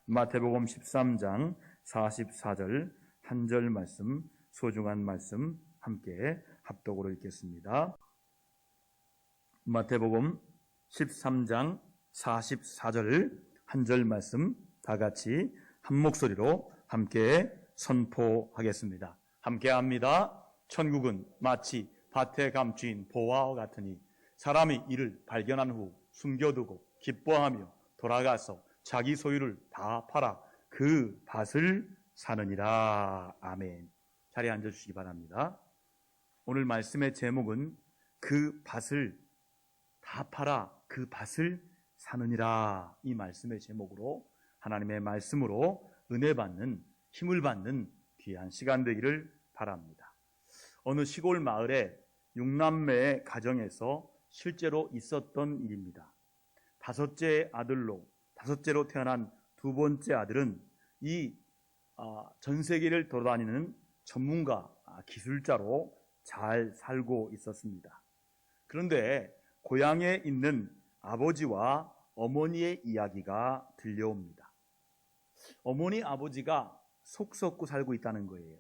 마태복음 13장 44절 한 절 말씀, 소중한 말씀 함께 합독으로 읽겠습니다. 마태복음 13장 44절 한 절 말씀 다 같이 한 목소리로 함께 선포하겠습니다. 함께 합니다. 천국은 마치 밭에 감추인 보화와 같으니 사람이 이를 발견한 후 숨겨두고 기뻐하며 돌아가서 자기 소유를 다 팔아 그 밭을 사느니라. 아멘. 자리에 앉아주시기 바랍니다. 오늘 말씀의 제목은 그 밭을 다 팔아 그 밭을 사느니라. 이 말씀의 제목으로 하나님의 말씀으로 은혜 받는, 힘을 받는 귀한 시간 되기를 바랍니다. 어느 시골 마을에 6남매의 가정에서 실제로 있었던 일입니다. 다섯째로 태어난 두 번째 아들은 이 전 세계를 돌아다니는 전문가, 기술자로 잘 살고 있었습니다. 그런데 고향에 있는 아버지와 어머니의 이야기가 들려옵니다. 어머니 아버지가 속 썩고 살고 있다는 거예요.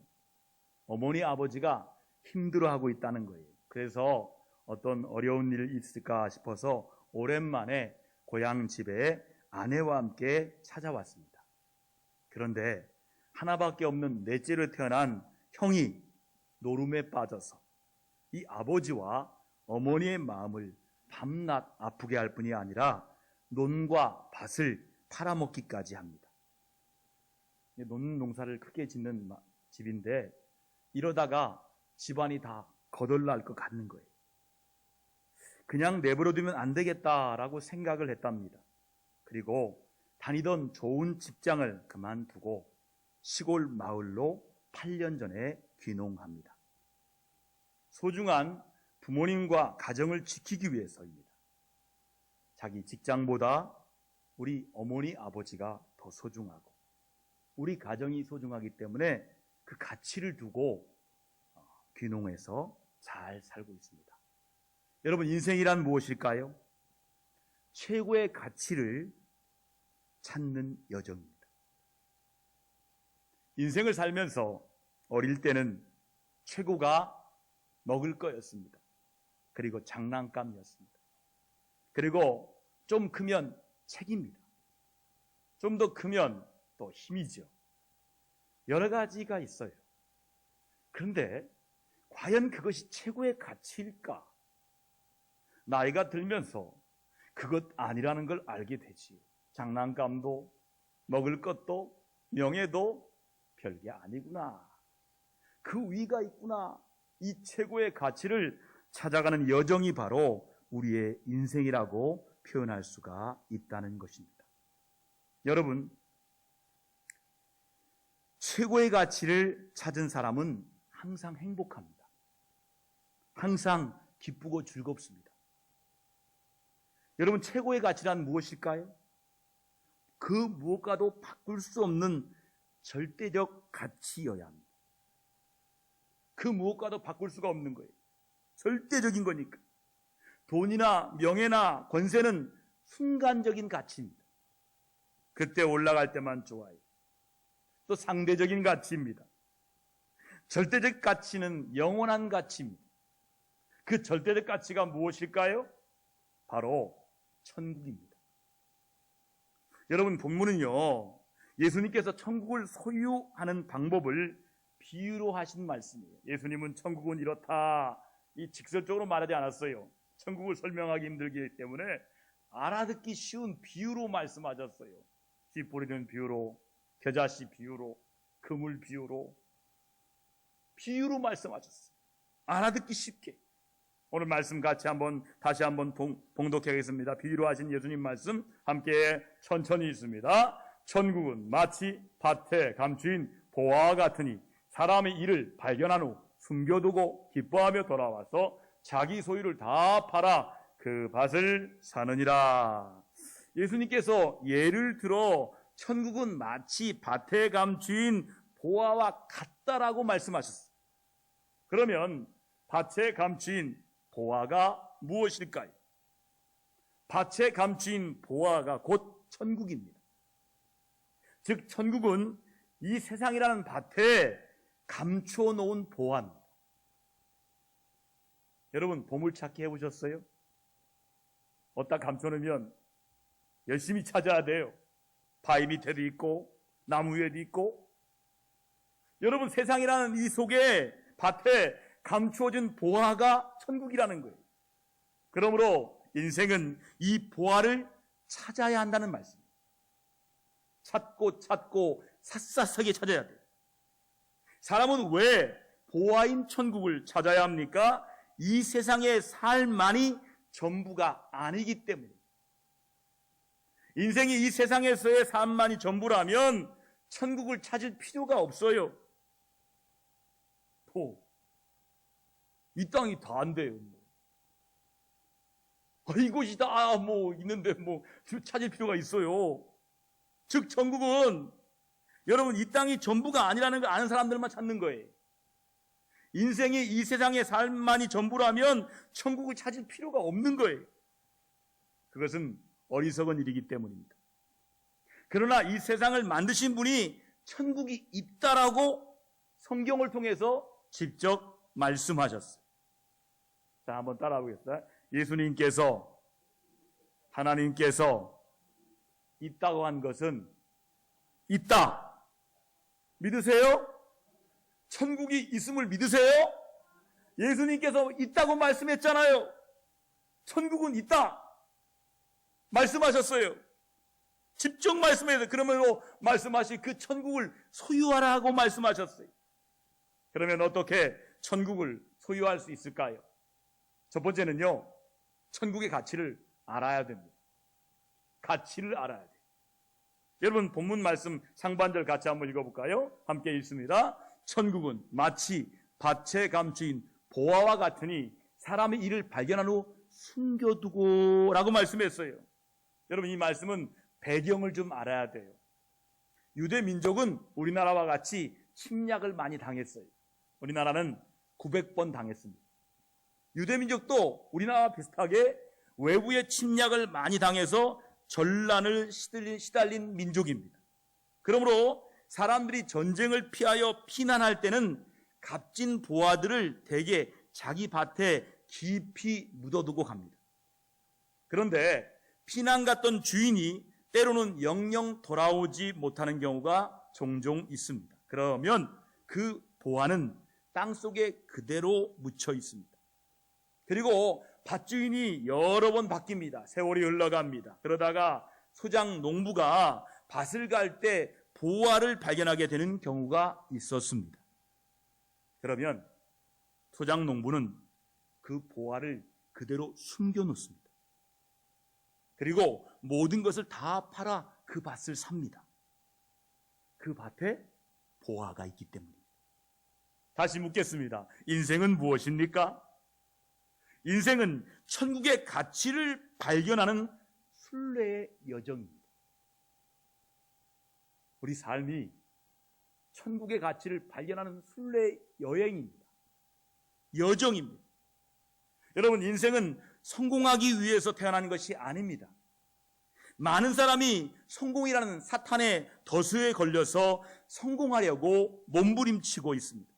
어머니 아버지가 힘들어하고 있다는 거예요. 그래서 어떤 어려운 일이 있을까 싶어서 오랜만에 고향 집에 아내와 함께 찾아왔습니다. 그런데 하나밖에 없는 넷째로 태어난 형이 노름에 빠져서 이 아버지와 어머니의 마음을 밤낮 아프게 할 뿐이 아니라 논과 밭을 팔아먹기까지 합니다. 논 농사를 크게 짓는 집인데 이러다가 집안이 다 거덜날 것 같는 거예요. 그냥 내버려두면 안 되겠다라고 생각을 했답니다. 그리고 다니던 좋은 직장을 그만두고 시골 마을로 8년 전에 귀농합니다. 소중한 부모님과 가정을 지키기 위해서입니다. 자기 직장보다 우리 어머니 아버지가 더 소중하고 우리 가정이 소중하기 때문에 그 가치를 두고 귀농해서 잘 살고 있습니다. 여러분, 인생이란 무엇일까요? 최고의 가치를 찾는 여정입니다. 인생을 살면서 어릴 때는 최고가 먹을 거였습니다. 그리고 장난감이었습니다. 그리고 좀 크면 책입니다. 좀 더 크면 또 힘이죠. 여러 가지가 있어요. 그런데 과연 그것이 최고의 가치일까? 나이가 들면서 그것 아니라는 걸 알게 되지요. 장난감도 먹을 것도 명예도 별게 아니구나. 그 위가 있구나. 이 최고의 가치를 찾아가는 여정이 바로 우리의 인생이라고 표현할 수가 있다는 것입니다. 여러분, 최고의 가치를 찾은 사람은 항상 행복합니다. 항상 기쁘고 즐겁습니다. 여러분, 최고의 가치란 무엇일까요? 그 무엇과도 바꿀 수 없는 절대적 가치여야 합니다. 그 무엇과도 바꿀 수가 없는 거예요. 절대적인 거니까. 돈이나 명예나 권세는 순간적인 가치입니다. 그때 올라갈 때만 좋아요. 또 상대적인 가치입니다. 절대적 가치는 영원한 가치입니다. 그 절대적 가치가 무엇일까요? 바로 천국입니다. 여러분, 본문은요, 예수님께서 천국을 소유하는 방법을 비유로 하신 말씀이에요. 예수님은 천국은 이렇다, 이 직설적으로 말하지 않았어요. 천국을 설명하기 힘들기 때문에 알아듣기 쉬운 비유로 말씀하셨어요. 씨 뿌리는 비유로, 겨자씨 비유로, 그물 비유로 말씀하셨어요. 알아듣기 쉽게. 오늘 말씀 같이 다시 한번 봉독하겠습니다. 비유로 하신 예수님 말씀 함께 천천히 읽습니다. 천국은 마치 밭에 감추인 보화와 같으니 사람이 이를 발견한 후 숨겨두고 기뻐하며 돌아와서 자기 소유를 다 팔아 그 밭을 사느니라. 예수님께서 예를 들어 천국은 마치 밭에 감추인 보화와 같다라고 말씀하셨어요. 그러면 밭에 감추인 보화가 무엇일까요? 밭에 감추인 보화가 곧 천국입니다. 즉 천국은 이 세상이라는 밭에 감추어 놓은 보화입니다. 여러분 보물찾기 해보셨어요? 어디다 감춰놓으면 열심히 찾아야 돼요. 바위 밑에도 있고 나무 위에도 있고. 여러분 세상이라는 이 속에 밭에 감추어진 보화가 천국이라는 거예요. 그러므로 인생은 이 보화를 찾아야 한다는 말씀입니다. 찾고 샅샅하게 찾아야 돼요. 사람은 왜 보화인 천국을 찾아야 합니까? 이 세상의 삶만이 전부가 아니기 때문입니다. 인생이 이 세상에서의 삶만이 전부라면 천국을 찾을 필요가 없어요. 이 땅이 다 안 돼요. 이곳이 다 있는데 찾을 필요가 있어요. 즉 천국은 여러분 이 땅이 전부가 아니라는 걸 아는 사람들만 찾는 거예요. 인생이 이 세상의 삶만이 전부라면 천국을 찾을 필요가 없는 거예요. 그것은 어리석은 일이기 때문입니다. 그러나 이 세상을 만드신 분이 천국이 있다라고 성경을 통해서 직접 말씀하셨어요. 자, 한번 따라하겠습니다. 예수님께서, 하나님께서 있다고 한 것은 있다. 믿으세요? 천국이 있음을 믿으세요? 예수님께서 있다고 말씀했잖아요. 천국은 있다. 말씀하셨어요. 직접 말씀해서 그러므로 말씀하신 그 천국을 소유하라고 말씀하셨어요. 그러면 어떻게 천국을 소유할 수 있을까요? 첫 번째는요, 천국의 가치를 알아야 됩니다. 가치를 알아야 돼요. 여러분 본문 말씀 상반절 같이 한번 읽어볼까요? 함께 읽습니다. 천국은 마치 밭에 감추인 보화와 같으니 사람의 이를 발견한 후 숨겨두고 라고 말씀했어요. 여러분 이 말씀은 배경을 좀 알아야 돼요. 유대 민족은 우리나라와 같이 침략을 많이 당했어요. 우리나라는 900번 당했습니다. 유대 민족도 우리나라와 비슷하게 외부의 침략을 많이 당해서 전란을 시달린 민족입니다. 그러므로 사람들이 전쟁을 피하여 피난할 때는 값진 보화들을 대개 자기 밭에 깊이 묻어두고 갑니다. 그런데 피난 갔던 주인이 때로는 영영 돌아오지 못하는 경우가 종종 있습니다. 그러면 그 보화는 땅속에 그대로 묻혀 있습니다. 그리고 밭주인이 여러 번 바뀝니다. 세월이 흘러갑니다. 그러다가 소장 농부가 밭을 갈 때 보화를 발견하게 되는 경우가 있었습니다. 그러면 소장 농부는 그 보화를 그대로 숨겨 놓습니다. 그리고 모든 것을 다 팔아 그 밭을 삽니다. 그 밭에 보화가 있기 때문입니다. 다시 묻겠습니다. 인생은 무엇입니까? 인생은 천국의 가치를 발견하는 순례의 여정입니다. 우리 삶이 천국의 가치를 발견하는 순례 여행입니다. 여정입니다. 여러분 인생은 성공하기 위해서 태어난 것이 아닙니다. 많은 사람이 성공이라는 사탄의 덫에 걸려서 성공하려고 몸부림치고 있습니다.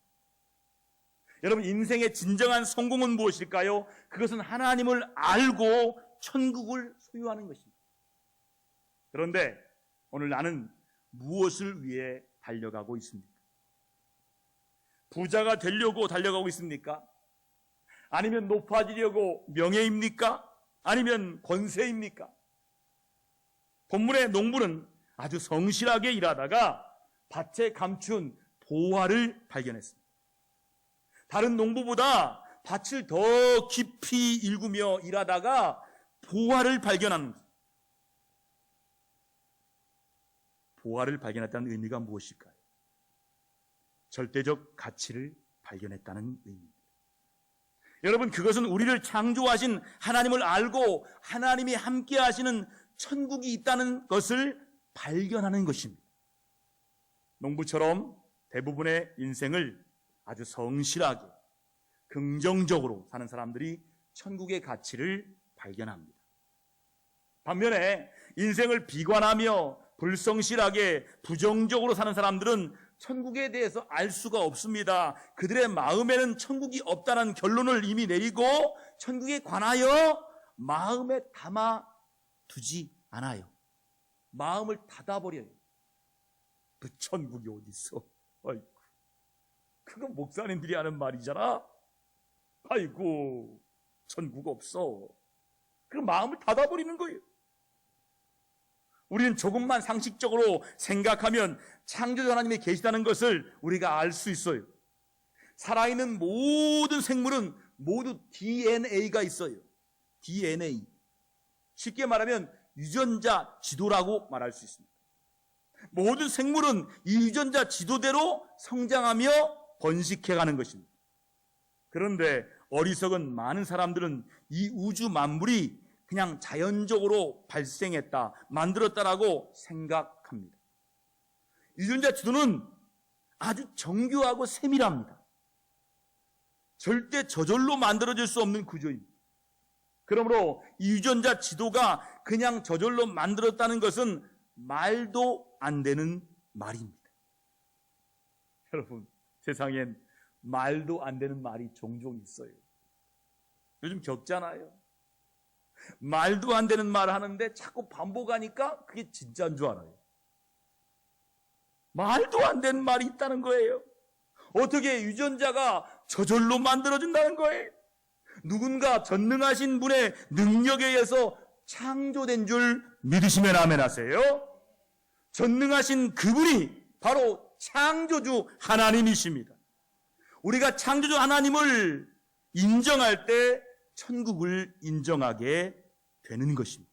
여러분 인생의 진정한 성공은 무엇일까요? 그것은 하나님을 알고 천국을 소유하는 것입니다. 그런데 오늘 나는 무엇을 위해 달려가고 있습니까? 부자가 되려고 달려가고 있습니까? 아니면 높아지려고 명예입니까? 아니면 권세입니까? 본문의 농부는 아주 성실하게 일하다가 밭에 감춘 보화를 발견했습니다. 다른 농부보다 밭을 더 깊이 일구며 일하다가 보화를 발견한 것입니다. 보화를 발견했다는 의미가 무엇일까요? 절대적 가치를 발견했다는 의미입니다. 여러분 그것은 우리를 창조하신 하나님을 알고 하나님이 함께 하시는 천국이 있다는 것을 발견하는 것입니다. 농부처럼 대부분의 인생을 아주 성실하게 긍정적으로 사는 사람들이 천국의 가치를 발견합니다. 반면에 인생을 비관하며 불성실하게 부정적으로 사는 사람들은 천국에 대해서 알 수가 없습니다. 그들의 마음에는 천국이 없다는 결론을 이미 내리고 천국에 관하여 마음에 담아 두지 않아요. 마음을 닫아버려요. 그 천국이 어디 있어? 아이고, 그건 목사님들이 하는 말이잖아. 아이고, 천국 없어. 그럼 마음을 닫아버리는 거예요. 우리는 조금만 상식적으로 생각하면 창조주 하나님이 계시다는 것을 우리가 알 수 있어요. 살아있는 모든 생물은 모두 DNA가 있어요. DNA. 쉽게 말하면 유전자 지도라고 말할 수 있습니다. 모든 생물은 이 유전자 지도대로 성장하며 번식해가는 것입니다. 그런데 어리석은 많은 사람들은 이 우주 만물이 그냥 자연적으로 발생했다, 만들었다라고 생각합니다. 유전자 지도는 아주 정교하고 세밀합니다. 절대 저절로 만들어질 수 없는 구조입니다. 그러므로 이 유전자 지도가 그냥 저절로 만들었다는 것은 말도 안 되는 말입니다. 여러분, 세상엔 말도 안 되는 말이 종종 있어요. 요즘 겪잖아요. 말도 안 되는 말을 하는데 자꾸 반복하니까 그게 진짜인 줄 알아요. 말도 안 되는 말이 있다는 거예요. 어떻게 유전자가 저절로 만들어진다는 거예요? 누군가 전능하신 분의 능력에 의해서 창조된 줄 믿으시면 아멘 하세요. 전능하신 그분이 바로 창조주 하나님이십니다. 우리가 창조주 하나님을 인정할 때 천국을 인정하게 되는 것입니다.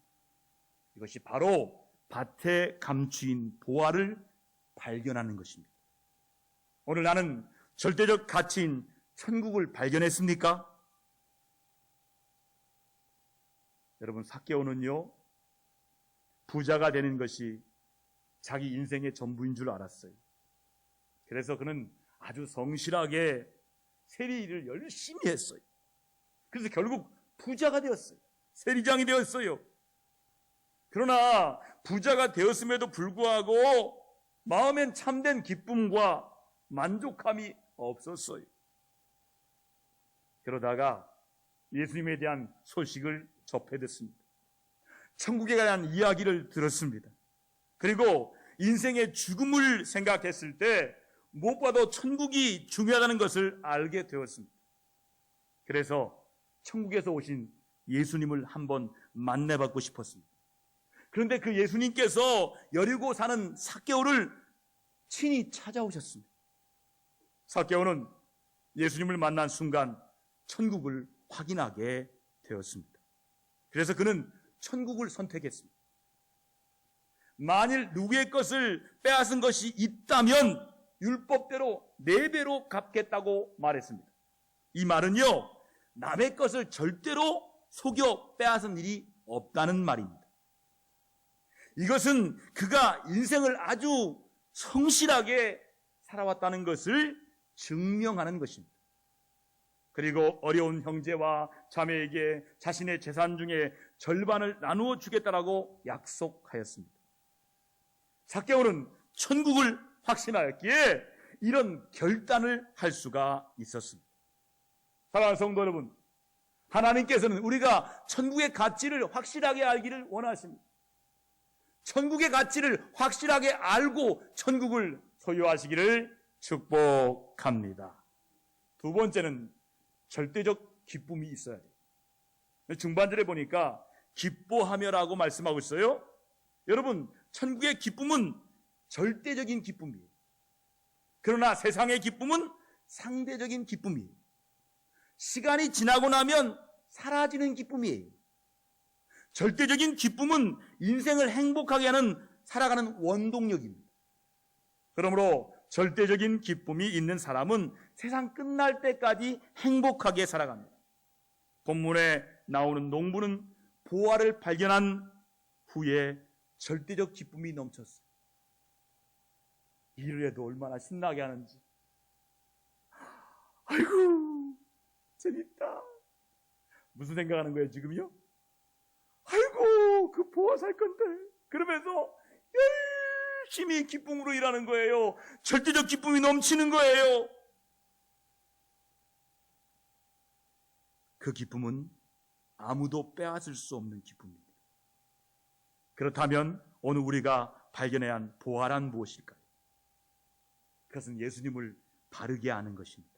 이것이 바로 밭에 감추인 보화를 발견하는 것입니다. 오늘 나는 절대적 가치인 천국을 발견했습니까? 여러분, 삭개오는요, 부자가 되는 것이 자기 인생의 전부인 줄 알았어요. 그래서 그는 아주 성실하게 세리를 열심히 했어요. 그래서 결국 부자가 되었어요. 세리장이 되었어요. 그러나 부자가 되었음에도 불구하고 마음엔 참된 기쁨과 만족함이 없었어요. 그러다가 예수님에 대한 소식을 접해 듣습니다. 천국에 대한 이야기를 들었습니다. 그리고 인생의 죽음을 생각했을 때 무엇보다도 천국이 중요하다는 것을 알게 되었습니다. 그래서 천국에서 오신 예수님을 한번 만나뵙고 싶었습니다. 그런데 그 예수님께서 여리고 사는 삭개오를 친히 찾아오셨습니다. 삭개오는 예수님을 만난 순간 천국을 확인하게 되었습니다. 그래서 그는 천국을 선택했습니다. 만일 누구의 것을 빼앗은 것이 있다면 율법대로 4배로 갚겠다고 말했습니다. 이 말은요, 남의 것을 절대로 속여 빼앗은 일이 없다는 말입니다. 이것은 그가 인생을 아주 성실하게 살아왔다는 것을 증명하는 것입니다. 그리고 어려운 형제와 자매에게 자신의 재산 중에 절반을 나누어 주겠다라고 약속하였습니다. 삭개오는 천국을 확신하였기에 이런 결단을 할 수가 있었습니다. 사랑하는 성도 여러분, 하나님께서는 우리가 천국의 가치를 확실하게 알기를 원하십니다. 천국의 가치를 확실하게 알고 천국을 소유하시기를 축복합니다. 두 번째는 절대적 기쁨이 있어야 돼요. 중반절에 보니까 기뻐하며라고 말씀하고 있어요. 여러분, 천국의 기쁨은 절대적인 기쁨이에요. 그러나 세상의 기쁨은 상대적인 기쁨이에요. 시간이 지나고 나면 사라지는 기쁨이에요. 절대적인 기쁨은 인생을 행복하게 하는 살아가는 원동력입니다. 그러므로 절대적인 기쁨이 있는 사람은 세상 끝날 때까지 행복하게 살아갑니다. 본문에 나오는 농부는 보화를 발견한 후에 절대적 기쁨이 넘쳤어요. 일을 해도 얼마나 신나게 하는지. 아이고, 재밌다. 무슨 생각하는 거예요, 지금요? 아이고, 그 보화 살 건데. 그러면서 열심히 기쁨으로 일하는 거예요. 절대적 기쁨이 넘치는 거예요. 그 기쁨은 아무도 빼앗을 수 없는 기쁨입니다. 그렇다면 오늘 우리가 발견해야 한 보화란 무엇일까요? 그것은 예수님을 바르게 아는 것입니다.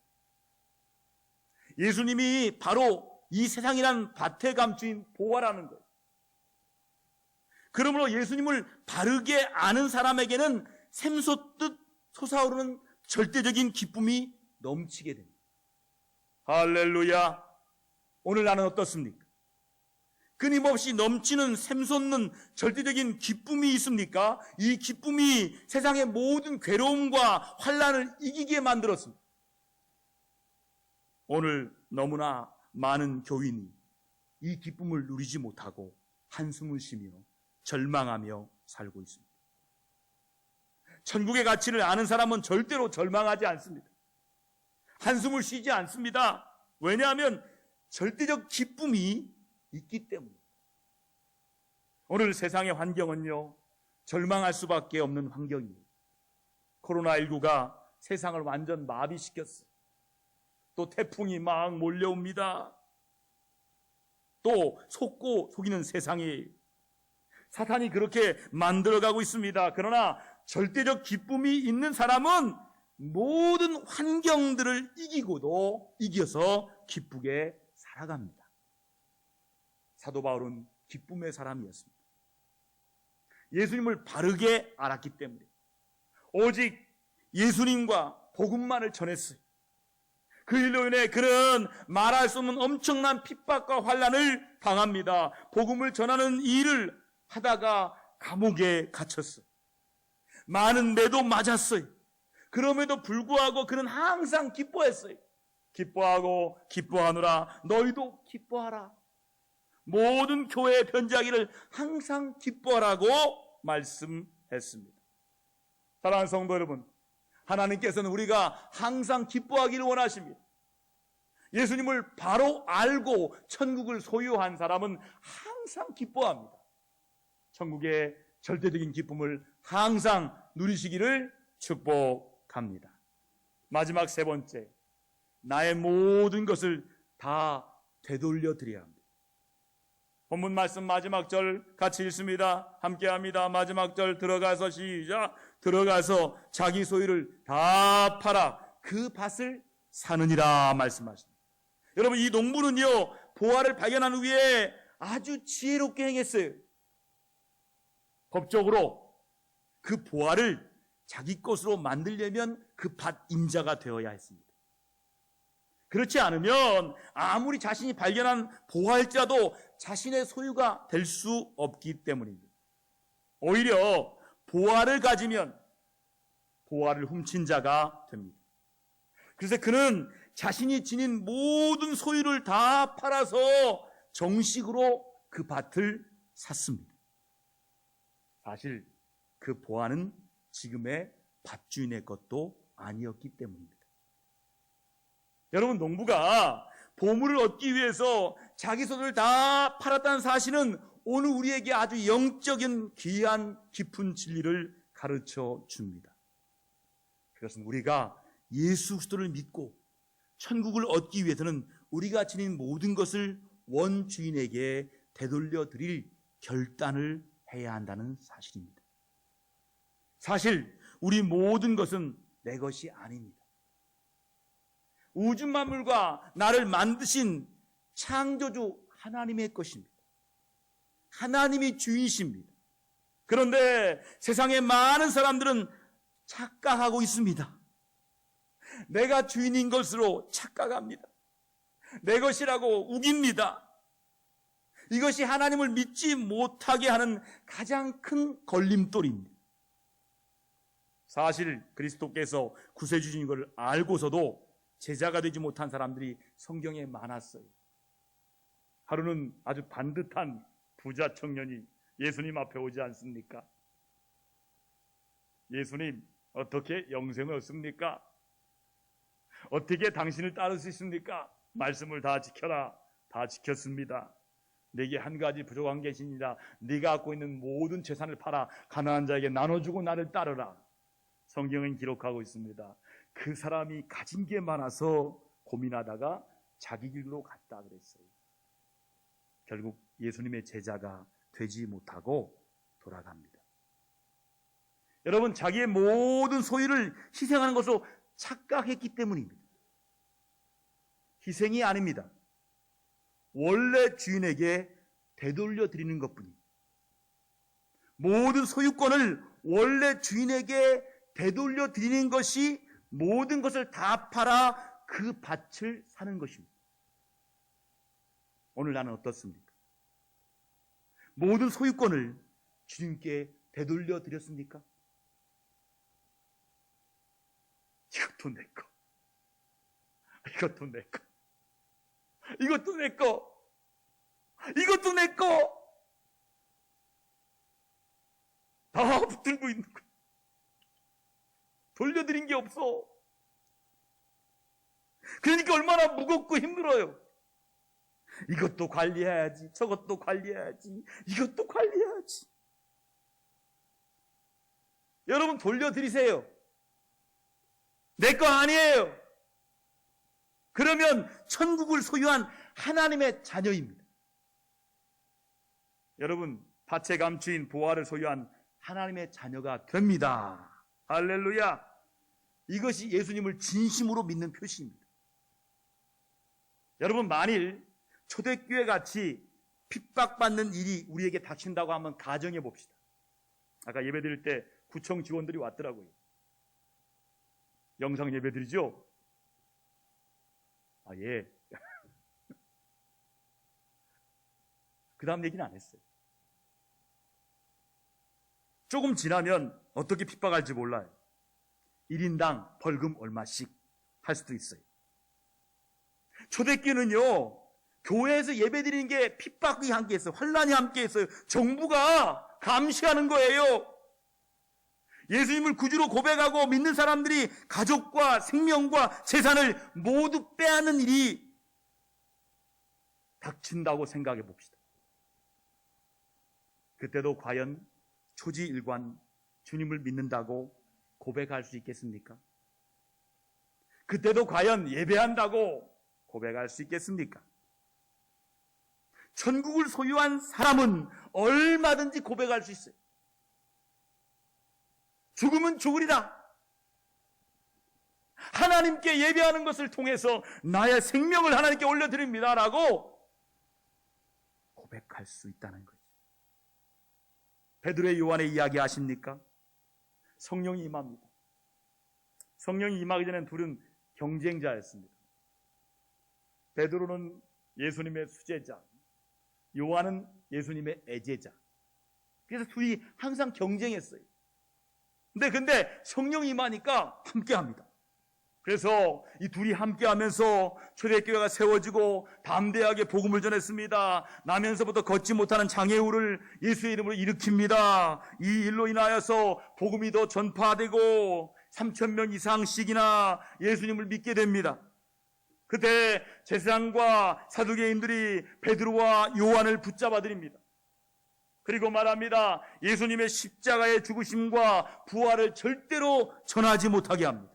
예수님이 바로 이 세상이란 밭에 감추인 보화라는 것. 그러므로 예수님을 바르게 아는 사람에게는 샘솟듯 솟아오르는 절대적인 기쁨이 넘치게 됩니다. 할렐루야. 오늘 나는 어떻습니까? 끊임없이 넘치는 샘솟는 절대적인 기쁨이 있습니까? 이 기쁨이 세상의 모든 괴로움과 환난을 이기게 만들었습니다. 오늘 너무나 많은 교인이 이 기쁨을 누리지 못하고 한숨을 쉬며 절망하며 살고 있습니다. 천국의 가치를 아는 사람은 절대로 절망하지 않습니다. 한숨을 쉬지 않습니다. 왜냐하면 절대적 기쁨이 있기 때문에. 오늘 세상의 환경은요, 절망할 수밖에 없는 환경이에요. 코로나19가 세상을 완전 마비시켰어요. 또 태풍이 막 몰려옵니다. 또 속고 속이는 세상이에요. 사탄이 그렇게 만들어가고 있습니다. 그러나 절대적 기쁨이 있는 사람은 모든 환경들을 이겨서 기쁘게 살아갑니다. 사도 바울은 기쁨의 사람이었습니다. 예수님을 바르게 알았기 때문에 오직 예수님과 복음만을 전했어요. 그 일로 인해 그는 말할 수 없는 엄청난 핍박과 환난을 당합니다. 복음을 전하는 일을 하다가 감옥에 갇혔어요. 많은 매도 맞았어요. 그럼에도 불구하고 그는 항상 기뻐했어요. 기뻐하고 기뻐하노라. 너희도 기뻐하라. 모든 교회에 편지하기를 항상 기뻐하라고 말씀했습니다. 사랑하는 성도 여러분, 하나님께서는 우리가 항상 기뻐하기를 원하십니다. 예수님을 바로 알고 천국을 소유한 사람은 항상 기뻐합니다. 천국의 절대적인 기쁨을 항상 누리시기를 축복합니다. 마지막 세 번째, 나의 모든 것을 다 되돌려 드려야 합니다. 본문 말씀 마지막 절 같이 읽습니다. 함께합니다. 마지막 절 들어가서 시작. 들어가서 자기 소유를 다 팔아 그 밭을 사느니라 말씀하십니다. 여러분, 이 농부는요, 보화를 발견한 후에 아주 지혜롭게 행했어요. 법적으로 그 보화를 자기 것으로 만들려면 그 밭 임자가 되어야 했습니다. 그렇지 않으면 아무리 자신이 발견한 보화일지라도 자신의 소유가 될 수 없기 때문입니다. 오히려 보화를 가지면 보화를 훔친 자가 됩니다. 그래서 그는 자신이 지닌 모든 소유를 다 팔아서 정식으로 그 밭을 샀습니다. 사실 그 보화는 지금의 밭주인의 것도 아니었기 때문입니다. 여러분, 농부가 보물을 얻기 위해서 자기 소유를 다 팔았다는 사실은 오늘 우리에게 아주 영적인 귀한 깊은 진리를 가르쳐 줍니다. 그것은 우리가 예수 그리스도를 믿고 천국을 얻기 위해서는 우리가 지닌 모든 것을 원주인에게 되돌려 드릴 결단을 해야 한다는 사실입니다. 사실 우리 모든 것은 내 것이 아닙니다. 우주 만물과 나를 만드신 창조주 하나님의 것입니다. 하나님이 주인이십니다. 그런데 세상의 많은 사람들은 착각하고 있습니다. 내가 주인인 것으로 착각합니다. 내 것이라고 우깁니다. 이것이 하나님을 믿지 못하게 하는 가장 큰 걸림돌입니다. 사실 그리스도께서 구세주신 것을 알고서도 제자가 되지 못한 사람들이 성경에 많았어요. 하루는 아주 반듯한 부자 청년이 예수님 앞에 오지 않습니까? 예수님, 어떻게 영생을 얻습니까? 어떻게 당신을 따를 수 있습니까? 말씀을 다 지켜라. 다 지켰습니다. 내게 한 가지 부족한 게 있으니라. 네가 갖고 있는 모든 재산을 팔아 가난한 자에게 나눠주고 나를 따르라. 성경은 기록하고 있습니다. 그 사람이 가진 게 많아서 고민하다가 자기 길로 갔다 그랬어요. 결국 예수님의 제자가 되지 못하고 돌아갑니다. 여러분, 자기의 모든 소유를 희생하는 것으로 착각했기 때문입니다. 희생이 아닙니다. 원래 주인에게 되돌려 드리는 것뿐입니다. 모든 소유권을 원래 주인에게 되돌려 드리는 것이 모든 것을 다 팔아 그 밭을 사는 것입니다. 오늘 나는 어떻습니까? 모든 소유권을 주님께 되돌려 드렸습니까? 이것도 내 거, 이것도 내 거, 이것도 내 거, 이것도 내 거, 다 붙들고 있는 거. 돌려드린 게 없어. 그러니까 얼마나 무겁고 힘들어요. 이것도 관리해야지, 저것도 관리해야지, 이것도 관리해야지. 여러분, 돌려드리세요. 내 거 아니에요. 그러면 천국을 소유한 하나님의 자녀입니다. 여러분, 밭에 감추인 보화를 소유한 하나님의 자녀가 됩니다. 할렐루야. 이것이 예수님을 진심으로 믿는 표시입니다. 여러분, 만일 초대교회 같이 핍박받는 일이 우리에게 닥친다고 한번 가정해 봅시다. 아까 예배 드릴 때 구청 직원들이 왔더라고요. 영상 예배 드리죠? 아, 예. 그 다음 얘기는 안 했어요. 조금 지나면 어떻게 핍박할지 몰라요. 1인당 벌금 얼마씩 할 수도 있어요. 초대교회는요, 교회에서 예배드리는 게 핍박이 함께 있어요. 환란이 함께 있어요. 정부가 감시하는 거예요. 예수님을 구주로 고백하고 믿는 사람들이 가족과 생명과 재산을 모두 빼앗는 일이 닥친다고 생각해 봅시다. 그때도 과연 초지일관 주님을 믿는다고 고백할 수 있겠습니까? 그때도 과연 예배한다고 고백할 수 있겠습니까? 천국을 소유한 사람은 얼마든지 고백할 수 있어요. 죽으면 죽으리라. 하나님께 예배하는 것을 통해서 나의 생명을 하나님께 올려드립니다라고 고백할 수 있다는 거죠. 베드로의 요한의 이야기 아십니까? 성령이 임합니다. 성령이 임하기 전엔 둘은 경쟁자였습니다. 베드로는 예수님의 수제자, 요한은 예수님의 애제자. 그래서 둘이 항상 경쟁했어요. 근데 성령이 임하니까 함께합니다. 그래서 이 둘이 함께하면서 초대교회가 세워지고 담대하게 복음을 전했습니다. 나면서부터 걷지 못하는 장애우를 예수의 이름으로 일으킵니다. 이 일로 인하여서 복음이 더 전파되고 3,000명 이상씩이나 예수님을 믿게 됩니다. 그때 제사장과 사두개인들이 베드로와 요한을 붙잡아 드립니다. 그리고 말합니다. 예수님의 십자가의 죽으심과 부활을 절대로 전하지 못하게 합니다.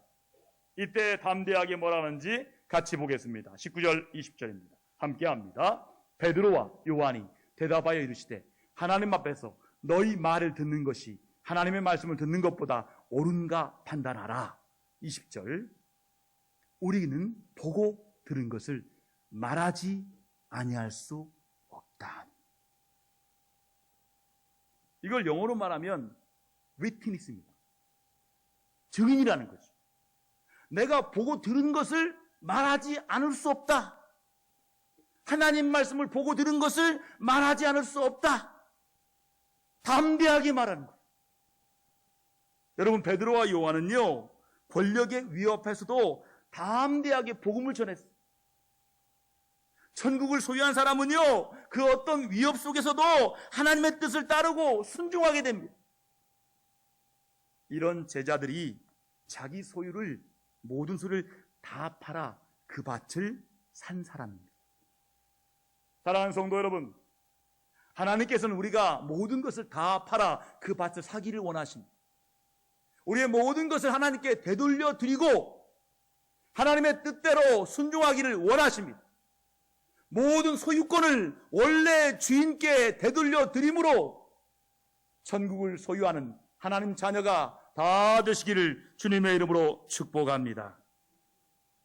이때 담대하게 뭐라는지 같이 보겠습니다. 19절 20절입니다. 함께 합니다. 베드로와 요한이 대답하여 이르시되 하나님 앞에서 너희 말을 듣는 것이 하나님의 말씀을 듣는 것보다 옳은가 판단하라. 20절 우리는 보고 들은 것을 말하지 아니할 수 없다. 이걸 영어로 말하면 witness입니다. 증인이라는 거죠. 내가 보고 들은 것을 말하지 않을 수 없다. 하나님 말씀을 보고 들은 것을 말하지 않을 수 없다. 담대하게 말하는 거예요. 여러분, 베드로와 요한은요, 권력의 위협 앞에서도 담대하게 복음을 전했어요. 천국을 소유한 사람은요, 그 어떤 위협 속에서도 하나님의 뜻을 따르고 순종하게 됩니다. 이런 제자들이 자기 소유를, 모든 소유를 다 팔아 그 밭을 산 사람입니다. 사랑하는 성도 여러분, 하나님께서는 우리가 모든 것을 다 팔아 그 밭을 사기를 원하십니다. 우리의 모든 것을 하나님께 되돌려 드리고 하나님의 뜻대로 순종하기를 원하십니다. 모든 소유권을 원래 주인께 되돌려 드림으로 천국을 소유하는 하나님 자녀가 다 되시기를 주님의 이름으로 축복합니다.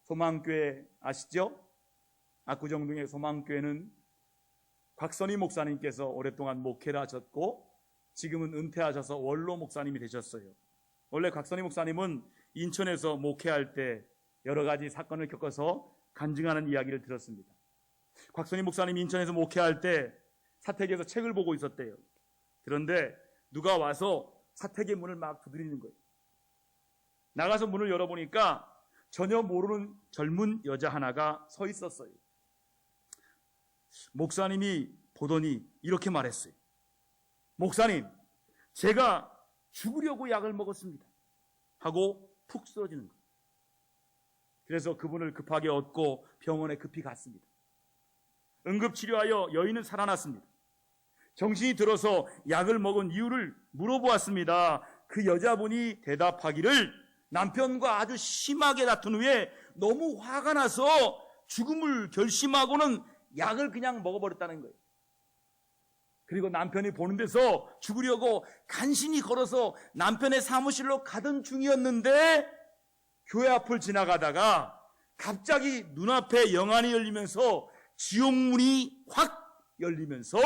소망교회 아시죠? 압구정동의 소망교회는 곽선희 목사님께서 오랫동안 목회를 하셨고 지금은 은퇴하셔서 원로 목사님이 되셨어요. 원래 곽선희 목사님은 인천에서 목회할 때 여러 가지 사건을 겪어서 간증하는 이야기를 들었습니다. 곽선희 목사님이 인천에서 목회할 때 사택에서 책을 보고 있었대요. 그런데 누가 와서 사택의 문을 막 두드리는 거예요. 나가서 문을 열어보니까 전혀 모르는 젊은 여자 하나가 서 있었어요. 목사님이 보더니 이렇게 말했어요. 목사님, 제가 죽으려고 약을 먹었습니다. 하고 푹 쓰러지는 거예요. 그래서 그분을 급하게 얻고 병원에 급히 갔습니다. 응급치료하여 여인은 살아났습니다. 정신이 들어서 약을 먹은 이유를 물어보았습니다. 그 여자분이 대답하기를 남편과 아주 심하게 다툰 후에 너무 화가 나서 죽음을 결심하고는 약을 그냥 먹어버렸다는 거예요. 그리고 남편이 보는 데서 죽으려고 간신히 걸어서 남편의 사무실로 가던 중이었는데 교회 앞을 지나가다가 갑자기 눈앞에 영안이 열리면서 지옥문이 확 열리면서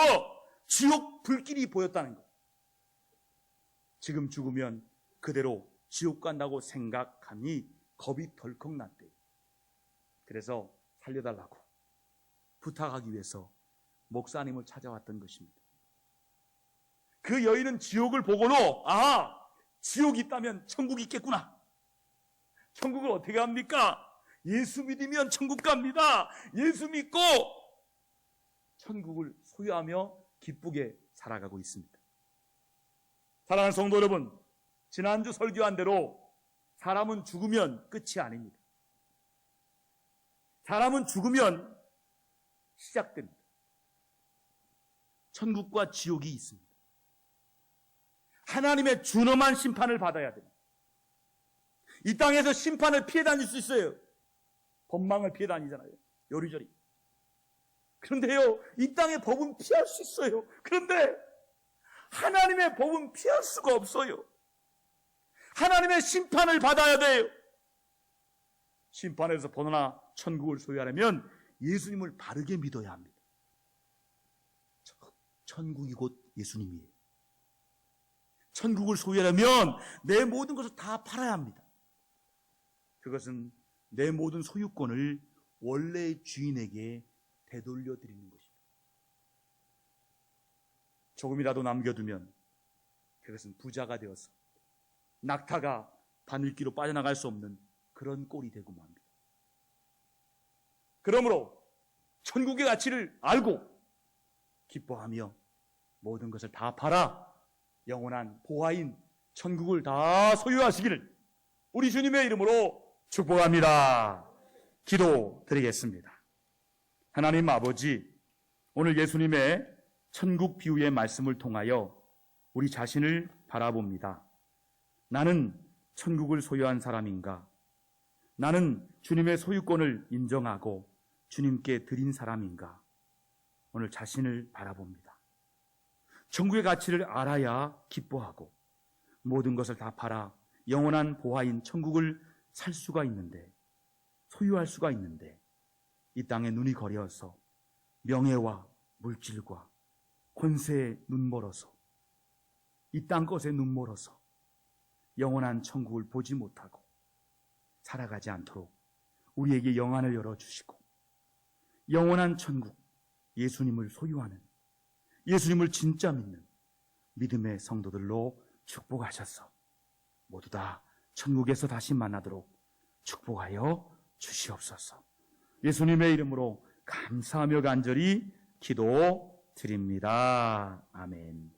지옥 불길이 보였다는 거예요. 지금 죽으면 그대로 지옥 간다고 생각하니 겁이 덜컥 났대요. 그래서 살려달라고 부탁하기 위해서 목사님을 찾아왔던 것입니다. 그 여인은 지옥을 보고도 지옥이 있다면 천국이 있겠구나. 천국을 어떻게 합니까? 예수 믿으면 천국 갑니다. 예수 믿고 천국을 소유하며 기쁘게 살아가고 있습니다. 사랑하는 성도 여러분, 지난주 설교한 대로 사람은 죽으면 끝이 아닙니다. 사람은 죽으면 시작됩니다. 천국과 지옥이 있습니다. 하나님의 준엄한 심판을 받아야 됩니다. 이 땅에서 심판을 피해 다닐 수 있어요. 법망을 피해 다니잖아요. 요리조리. 그런데요, 이 땅의 법은 피할 수 있어요. 그런데 하나님의 법은 피할 수가 없어요. 하나님의 심판을 받아야 돼요. 심판에서 벗어나 천국을 소유하려면 예수님을 바르게 믿어야 합니다. 천국이 곧 예수님이에요. 천국을 소유하려면 내 모든 것을 다 팔아야 합니다. 그것은 내 모든 소유권을 원래의 주인에게 되돌려 드리는 것입니다. 조금이라도 남겨두면 그것은 부자가 되어서 낙타가 바늘기로 빠져나갈 수 없는 그런 꼴이 되고 맙니다. 그러므로 천국의 가치를 알고 기뻐하며 모든 것을 다 팔아 영원한 보화인 천국을 다 소유하시기를 우리 주님의 이름으로 축복합니다. 기도드리겠습니다. 하나님 아버지, 오늘 예수님의 천국 비유의 말씀을 통하여 우리 자신을 바라봅니다. 나는 천국을 소유한 사람인가? 나는 주님의 소유권을 인정하고 주님께 드린 사람인가? 오늘 자신을 바라봅니다. 천국의 가치를 알아야 기뻐하고 모든 것을 다 팔아 영원한 보화인 천국을 살 수가 있는데, 소유할 수가 있는데 이 땅에 눈이 거려서 명예와 물질과 권세에 눈멀어서 이 땅 것에 눈멀어서 영원한 천국을 보지 못하고 살아가지 않도록 우리에게 영안을 열어주시고 영원한 천국, 예수님을 소유하는, 예수님을 진짜 믿는 믿음의 성도들로 축복하셔서 모두 다 천국에서 다시 만나도록 축복하여 주시옵소서. 예수님의 이름으로 감사하며 간절히 기도드립니다. 아멘.